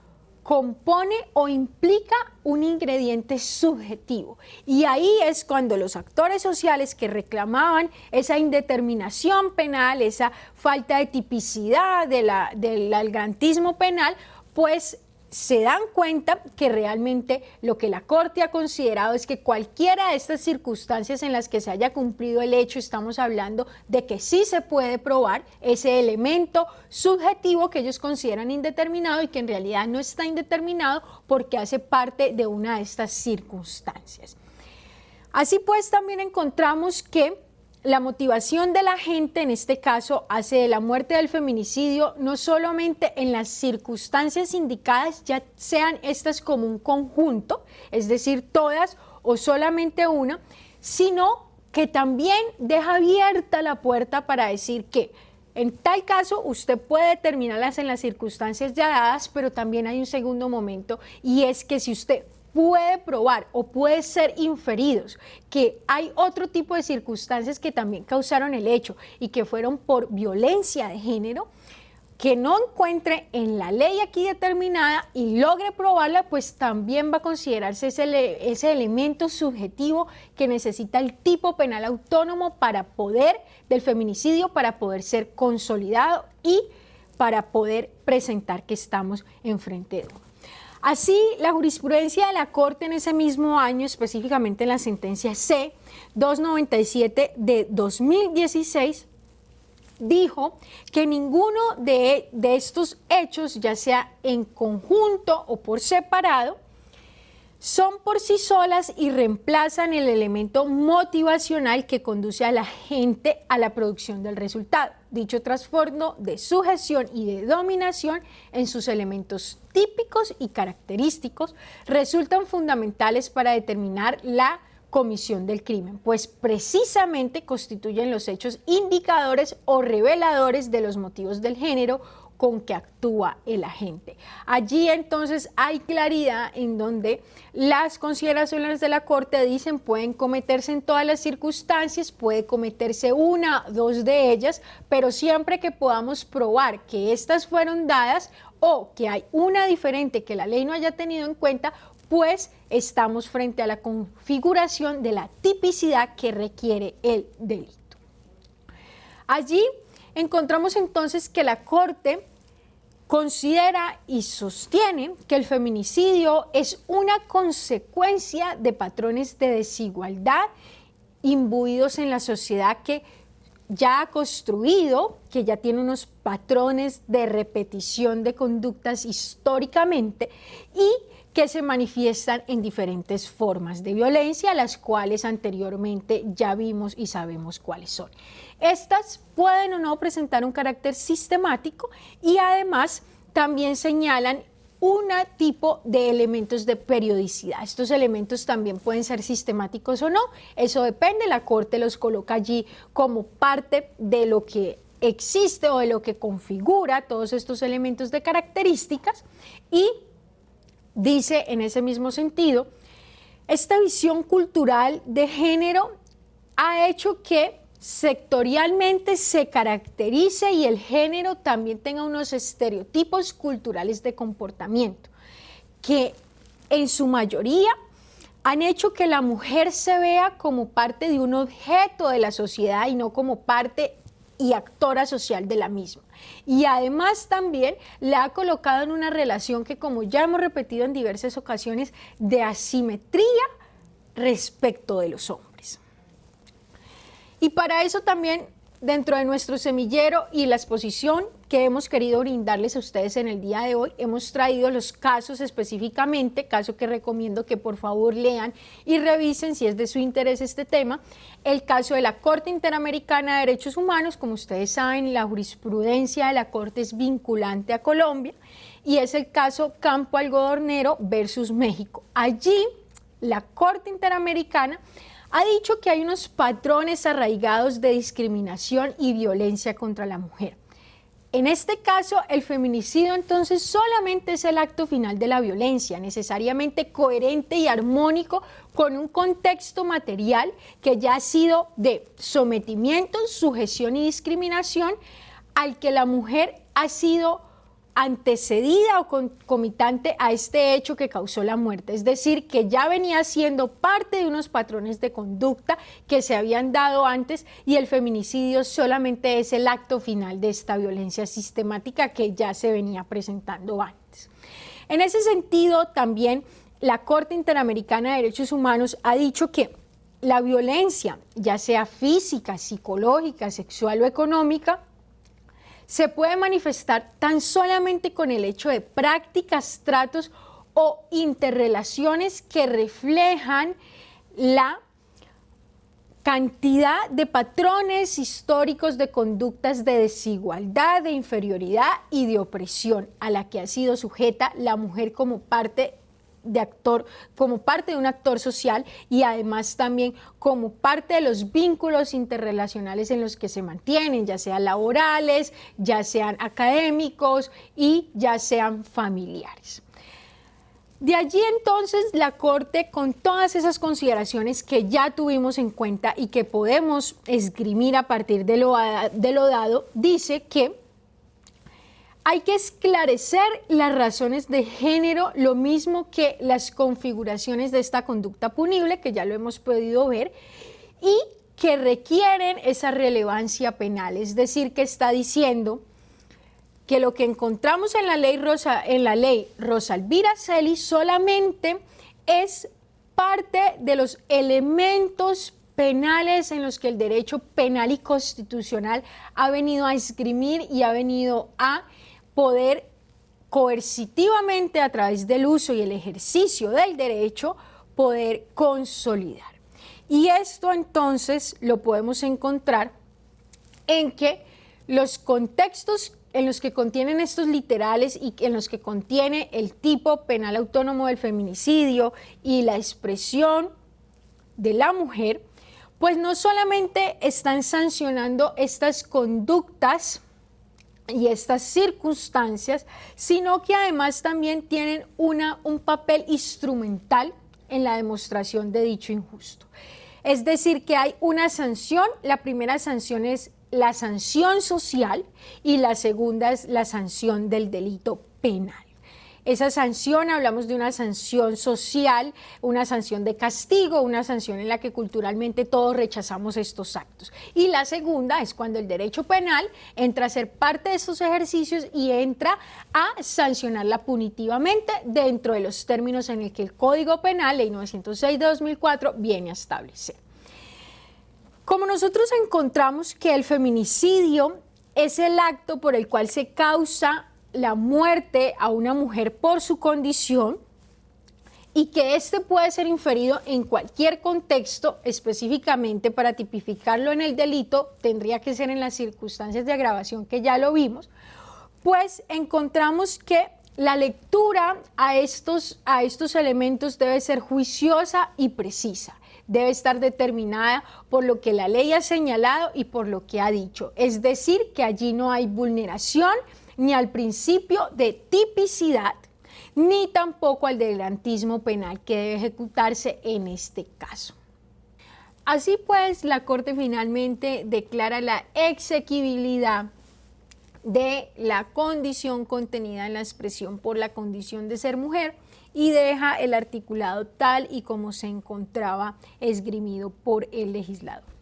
compone o implica un ingrediente subjetivo. Y ahí es cuando los actores sociales que reclamaban esa indeterminación penal, esa falta de tipicidad del garantismo penal, pues se dan cuenta que realmente lo que la Corte ha considerado es que cualquiera de estas circunstancias en las que se haya cumplido el hecho, estamos hablando de que sí se puede probar ese elemento subjetivo que ellos consideran indeterminado y que en realidad no está indeterminado porque hace parte de una de estas circunstancias. Así pues, también encontramos que la motivación de la gente, en este caso, hace de la muerte del feminicidio, no solamente en las circunstancias indicadas, ya sean estas como un conjunto, es decir, todas o solamente una, sino que también deja abierta la puerta para decir que en tal caso usted puede determinarlas en las circunstancias ya dadas, pero también hay un segundo momento, y es que si usted puede probar o puede ser inferidos que hay otro tipo de circunstancias que también causaron el hecho y que fueron por violencia de género, que no encuentre en la ley aquí determinada y logre probarla, pues también va a considerarse ese elemento subjetivo que necesita el tipo penal autónomo para poder, del feminicidio, para poder ser consolidado y para poder presentar que estamos enfrente de uno. Así, la jurisprudencia de la Corte en ese mismo año, específicamente en la sentencia C-297 de 2016, dijo que ninguno de estos hechos, ya sea en conjunto o por separado, son por sí solas y reemplazan el elemento motivacional que conduce a la gente a la producción del resultado. Dicho trasfondo de sujeción y de dominación en sus elementos típicos y característicos resultan fundamentales para determinar la comisión del crimen, pues precisamente constituyen los hechos indicadores o reveladores de los motivos del género con que actúa el agente. Allí entonces hay claridad en donde las consideraciones de la Corte dicen pueden cometerse en todas las circunstancias, puede cometerse una, dos de ellas, pero siempre que podamos probar que estas fueron dadas o que hay una diferente que la ley no haya tenido en cuenta, pues estamos frente a la configuración de la tipicidad que requiere el delito. Allí encontramos entonces que la Corte considera y sostiene que el feminicidio es una consecuencia de patrones de desigualdad imbuidos en la sociedad que ya ha construido, que ya tiene unos patrones de repetición de conductas históricamente y que se manifiestan en diferentes formas de violencia, las cuales anteriormente ya vimos y sabemos cuáles son. Estas pueden o no presentar un carácter sistemático y además también señalan un tipo de elementos de periodicidad. Estos elementos también pueden ser sistemáticos o no, eso depende, la Corte los coloca allí como parte de lo que existe o de lo que configura todos estos elementos de características y dice en ese mismo sentido, esta visión cultural de género ha hecho que sectorialmente se caracterice y el género también tenga unos estereotipos culturales de comportamiento que en su mayoría han hecho que la mujer se vea como parte de un objeto de la sociedad y no como parte y actora social de la misma. Y además también la ha colocado en una relación que, como ya hemos repetido en diversas ocasiones, de asimetría respecto de los hombres. Y para eso también, dentro de nuestro semillero y la exposición que hemos querido brindarles a ustedes en el día de hoy, hemos traído los casos específicamente, caso que recomiendo que por favor lean y revisen si es de su interés este tema. El caso de la Corte Interamericana de Derechos Humanos, como ustedes saben, la jurisprudencia de la Corte es vinculante a Colombia y es el caso Campo Algodonero versus México. Allí, la Corte Interamericana ha dicho que hay unos patrones arraigados de discriminación y violencia contra la mujer. En este caso, el feminicidio entonces solamente es el acto final de la violencia, necesariamente coherente y armónico con un contexto material que ya ha sido de sometimiento, sujeción y discriminación al que la mujer ha sido antecedida o concomitante a este hecho que causó la muerte, es decir, que ya venía siendo parte de unos patrones de conducta que se habían dado antes y el feminicidio solamente es el acto final de esta violencia sistemática que ya se venía presentando antes. En ese sentido, también la Corte Interamericana de Derechos Humanos ha dicho que la violencia, ya sea física, psicológica, sexual o económica, se puede manifestar tan solamente con el hecho de prácticas, tratos o interrelaciones que reflejan la cantidad de patrones históricos de conductas de desigualdad, de inferioridad y de opresión a la que ha sido sujeta la mujer como parte de un actor social y además también como parte de los vínculos interrelacionales en los que se mantienen, ya sean laborales, ya sean académicos y ya sean familiares. De allí entonces la Corte, con todas esas consideraciones que ya tuvimos en cuenta y que podemos esgrimir a partir de lo dado, dice que hay que esclarecer las razones de género, lo mismo que las configuraciones de esta conducta punible, que ya lo hemos podido ver, y que requieren esa relevancia penal. Es decir, que está diciendo que lo que encontramos en la ley Rosa Elvira Celi solamente es parte de los elementos penales en los que el derecho penal y constitucional ha venido a esgrimir y ha venido a poder coercitivamente, a través del uso y el ejercicio del derecho, poder consolidar. Y esto entonces lo podemos encontrar en que los contextos en los que contienen estos literales y en los que contiene el tipo penal autónomo del feminicidio y la expresión de la mujer, pues no solamente están sancionando estas conductas y estas circunstancias, sino que además también tienen un papel instrumental en la demostración de dicho injusto. Es decir, que hay una sanción, la primera sanción es la sanción social y la segunda es la sanción del delito penal. Esa sanción, hablamos de una sanción social, una sanción de castigo, una sanción en la que culturalmente todos rechazamos estos actos. Y la segunda es cuando el derecho penal entra a ser parte de estos ejercicios y entra a sancionarla punitivamente dentro de los términos en el que el Código Penal, Ley 906 de 2004, viene a establecer. Como nosotros encontramos que el feminicidio es el acto por el cual se causa la muerte a una mujer por su condición y que este puede ser inferido en cualquier contexto, específicamente para tipificarlo en el delito, tendría que ser en las circunstancias de agravación que ya lo vimos, pues encontramos que la lectura a estos elementos debe ser juiciosa y precisa. Debe estar determinada por lo que la ley ha señalado y por lo que ha dicho. Es decir, que allí no hay vulneración ni al principio de tipicidad, ni tampoco al del garantismo penal que debe ejecutarse en este caso. Así pues, la Corte finalmente declara la exequibilidad de la condición contenida en la expresión por la condición de ser mujer y deja el articulado tal y como se encontraba esgrimido por el legislador.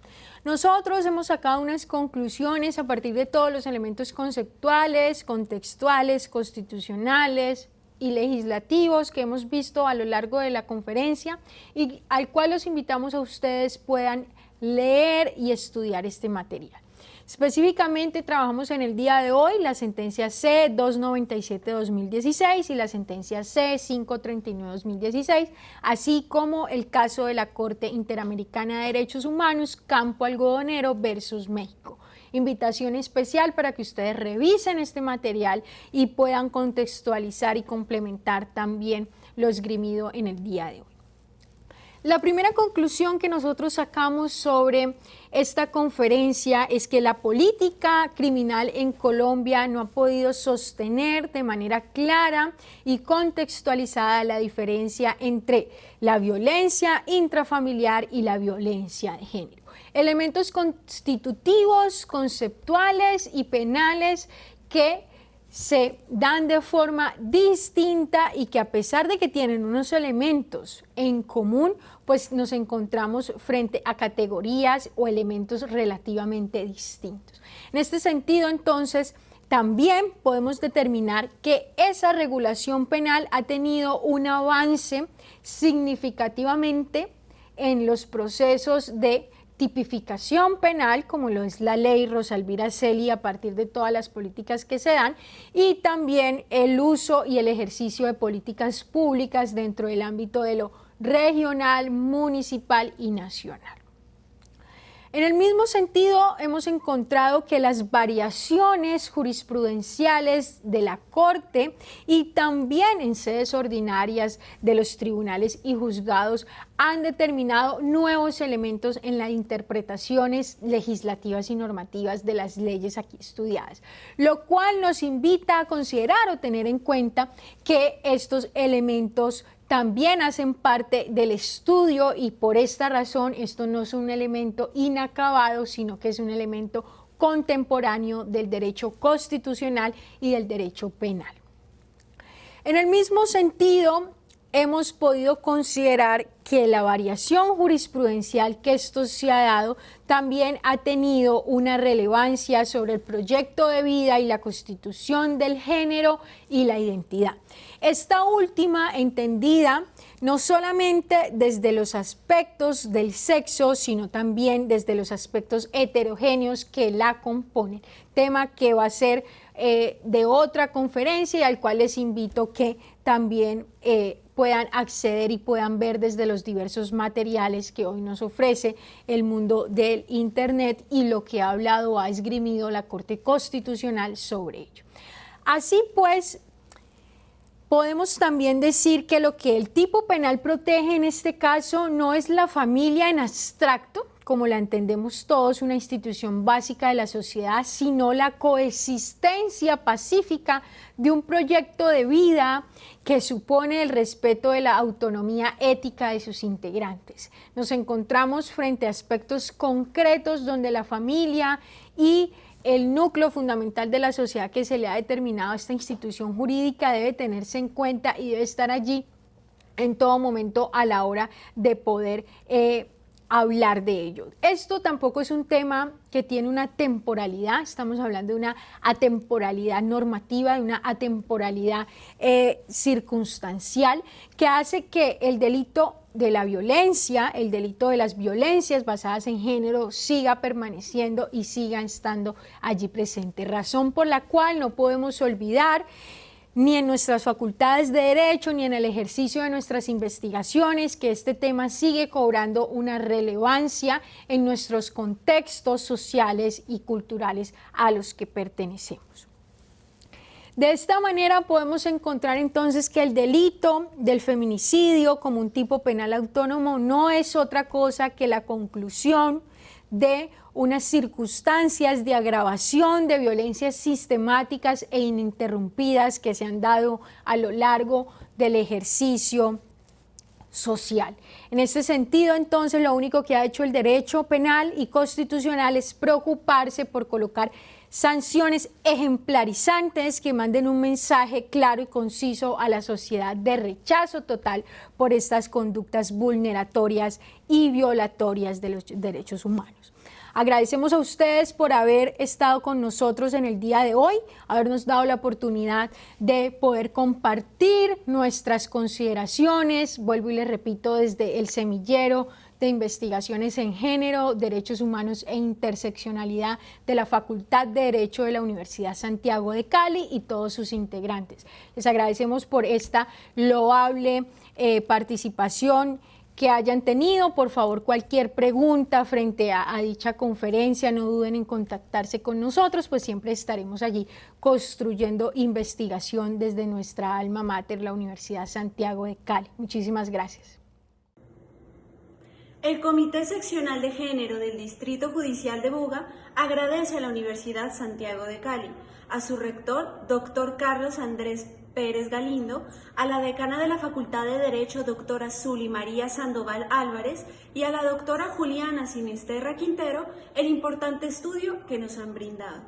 Nosotros hemos sacado unas conclusiones a partir de todos los elementos conceptuales, contextuales, constitucionales y legislativos que hemos visto a lo largo de la conferencia y al cual los invitamos a ustedes puedan leer y estudiar este material. Específicamente trabajamos en el día de hoy la sentencia C-297-2016 y la sentencia C-539-2016, así como el caso de la Corte Interamericana de Derechos Humanos, Campo Algodonero versus México. Invitación especial para que ustedes revisen este material y puedan contextualizar y complementar también lo esgrimido en el día de hoy. La primera conclusión que nosotros sacamos sobre esta conferencia es que la política criminal en Colombia no ha podido sostener de manera clara y contextualizada la diferencia entre la violencia intrafamiliar y la violencia de género. Elementos constitutivos, conceptuales y penales que se dan de forma distinta y que a pesar de que tienen unos elementos en común, pues nos encontramos frente a categorías o elementos relativamente distintos. En este sentido, entonces, también podemos determinar que esa regulación penal ha tenido un avance significativamente en los procesos de tipificación penal, como lo es la ley Rosa Elvira Celi, a partir de todas las políticas que se dan, y también el uso y el ejercicio de políticas públicas dentro del ámbito de lo regional, municipal y nacional. En el mismo sentido, hemos encontrado que las variaciones jurisprudenciales de la Corte y también en sedes ordinarias de los tribunales y juzgados han determinado nuevos elementos en las interpretaciones legislativas y normativas de las leyes aquí estudiadas, lo cual nos invita a considerar o tener en cuenta que estos elementos también hacen parte del estudio y por esta razón esto no es un elemento inacabado, sino que es un elemento contemporáneo del derecho constitucional y del derecho penal. En el mismo sentido, hemos podido considerar que la variación jurisprudencial que esto se ha dado también ha tenido una relevancia sobre el proyecto de vida y la constitución del género y la identidad. Esta última entendida no solamente desde los aspectos del sexo, sino también desde los aspectos heterogéneos que la componen, tema que va a ser de otra conferencia y al cual les invito que también puedan acceder y puedan ver desde los diversos materiales que hoy nos ofrece el mundo del Internet y lo que ha hablado o ha esgrimido la Corte Constitucional sobre ello. Así pues, podemos también decir que lo que el tipo penal protege en este caso no es la familia en abstracto, como la entendemos todos, una institución básica de la sociedad, sino la coexistencia pacífica de un proyecto de vida que supone el respeto de la autonomía ética de sus integrantes. Nos encontramos frente a aspectos concretos donde la familia y el núcleo fundamental de la sociedad que se le ha determinado a esta institución jurídica debe tenerse en cuenta y debe estar allí en todo momento a la hora de poder hablar de ello. Esto tampoco es un tema que tiene una temporalidad, estamos hablando de una atemporalidad normativa, de una atemporalidad circunstancial que hace que el delito de la violencia, el delito de las violencias basadas en género siga permaneciendo y siga estando allí presente, razón por la cual no podemos olvidar ni en nuestras facultades de derecho, ni en el ejercicio de nuestras investigaciones, que este tema sigue cobrando una relevancia en nuestros contextos sociales y culturales a los que pertenecemos. De esta manera podemos encontrar entonces que el delito del feminicidio como un tipo penal autónomo no es otra cosa que la conclusión de unas circunstancias de agravación de violencias sistemáticas e ininterrumpidas que se han dado a lo largo del ejercicio social. En este sentido, entonces, lo único que ha hecho el derecho penal y constitucional es preocuparse por colocar sanciones ejemplarizantes que manden un mensaje claro y conciso a la sociedad de rechazo total por estas conductas vulneratorias y violatorias de los derechos humanos. Agradecemos a ustedes por haber estado con nosotros en el día de hoy, habernos dado la oportunidad de poder compartir nuestras consideraciones, vuelvo y les repito, desde el semillero de investigaciones en género, derechos humanos e interseccionalidad de la Facultad de Derecho de la Universidad Santiago de Cali y todos sus integrantes. Les agradecemos por esta loable participación que hayan tenido. Por favor, cualquier pregunta frente a dicha conferencia, no duden en contactarse con nosotros, pues siempre estaremos allí construyendo investigación desde nuestra alma mater, la Universidad Santiago de Cali. Muchísimas gracias. El Comité Seccional de Género del Distrito Judicial de Buga agradece a la Universidad Santiago de Cali, a su rector, doctor Carlos Andrés Pérez Galindo, a la decana de la Facultad de Derecho, doctora Zuli María Sandoval Álvarez, y a la doctora Juliana Sinisterra Quintero, el importante estudio que nos han brindado.